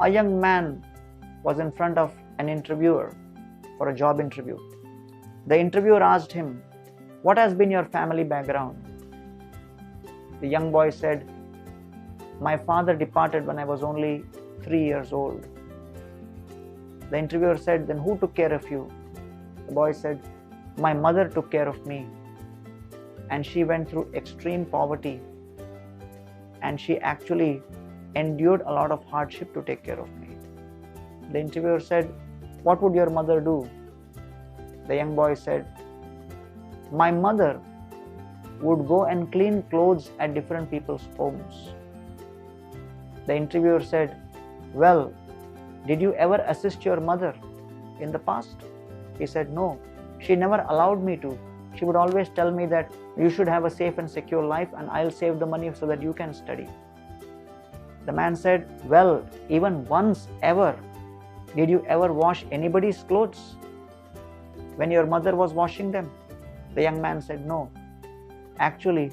A young man was in front of an interviewer for a job interview. The interviewer asked him, "What has been your family background?" The young boy said, "My father departed when I was only 3 years old." The interviewer said, "Then who took care of you?" The boy said, "My mother took care of me, and she went through extreme poverty, and she actually endured a lot of hardship to take care of me." The interviewer said, "What would your mother do?" The young boy said, "My mother would go and clean clothes at different people's homes." The interviewer said, "Well, did you ever assist your mother in the past?" He said, "No, she never allowed me to. She would always tell me that you should have a safe and secure life, and I'll save the money so that you can study." The man said, "Well, even once ever, did you ever wash anybody's clothes when your mother was washing them?" The young man said, "No. Actually,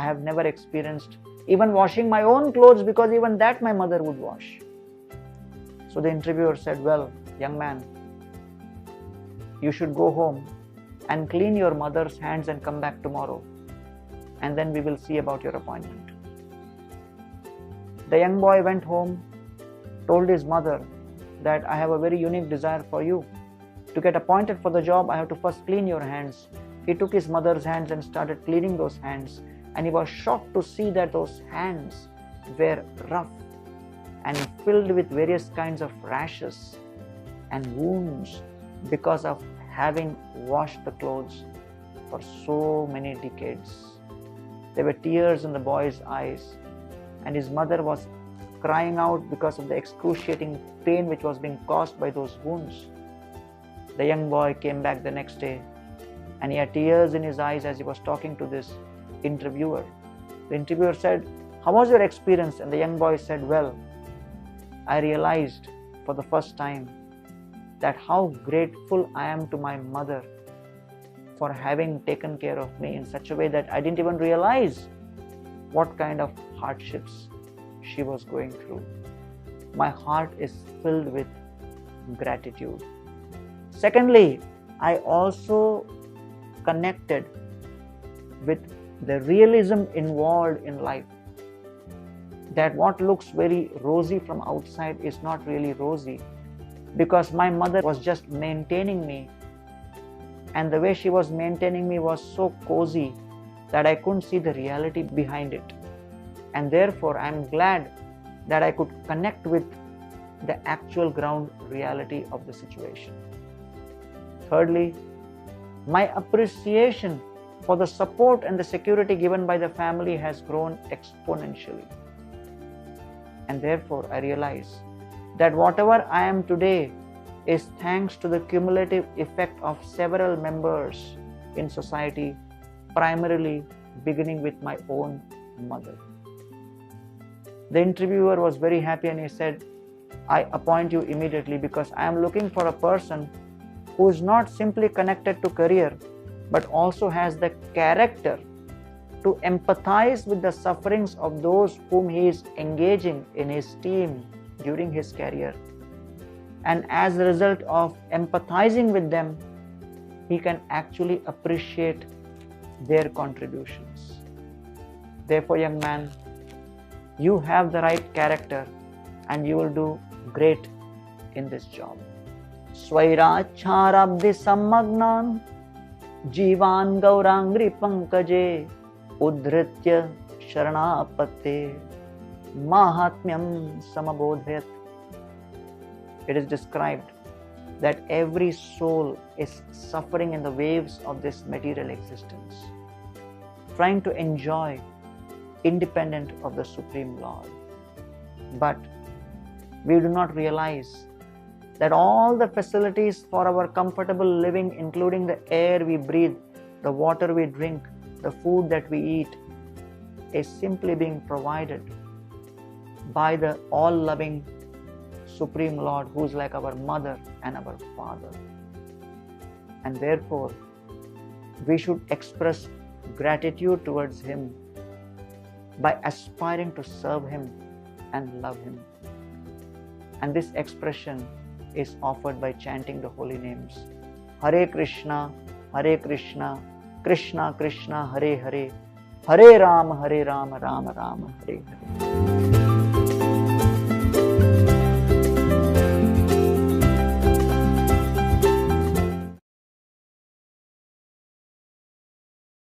I have never experienced even washing my own clothes, because even that my mother would wash." So the interviewer said, "Well, young man, you should go home and clean your mother's hands and come back tomorrow, and then we will see about your appointment." The young boy went home, told his mother that, "I have a very unique desire for you. To get appointed for the job, I have to first clean your hands." He took his mother's hands and started cleaning those hands, and he was shocked to see that those hands were rough and filled with various kinds of rashes and wounds because of having washed the clothes for so many decades. There were tears in the boy's eyes, and his mother was crying out because of the excruciating pain which was being caused by those wounds. The young boy came back the next day, and he had tears in his eyes as he was talking to this interviewer. The interviewer said, "How was your experience?" And the young boy said, "Well, I realized for the first time that how grateful I am to my mother for having taken care of me in such a way that I didn't even realize what kind of hardships she was going through. My heart is filled with gratitude." Secondly, I also connected with the realism involved in life, that what looks very rosy from outside is not really rosy, because my mother was just maintaining me, and the way she was maintaining me was so cozy that I couldn't see the reality behind it. And therefore, I am glad that I could connect with the actual ground reality of the situation. Thirdly, my appreciation for the support and the security given by the family has grown exponentially. And therefore, I realize that whatever I am today is thanks to the cumulative effect of several members in society, primarily beginning with my own mother. The interviewer was very happy, and he said, "I appoint you immediately because I am looking for a person who is not simply connected to career, but also has the character to empathize with the sufferings of those whom he is engaging in his team during his career. And as a result of empathizing with them, he can actually appreciate their contributions." Therefore, young man, you have the right character and you will do great in this job. Swairacharabdi sammagnan jivan gaurangri pankaje udhritya sharanapate mahatmyam samabodhyat. It is described that every soul is suffering in the waves of this material existence, trying to enjoy independent of the Supreme Lord. But we do not realize that all the facilities for our comfortable living, including the air we breathe, the water we drink, the food that we eat, is simply being provided by the all-loving Supreme Lord, who is like our mother and our father. And therefore, we should express gratitude towards Him by aspiring to serve Him and love Him. And this expression is offered by chanting the holy names. Hare Krishna, Krishna Krishna, Hare Hare, Hare Rama, Rama Rama, Hare Hare.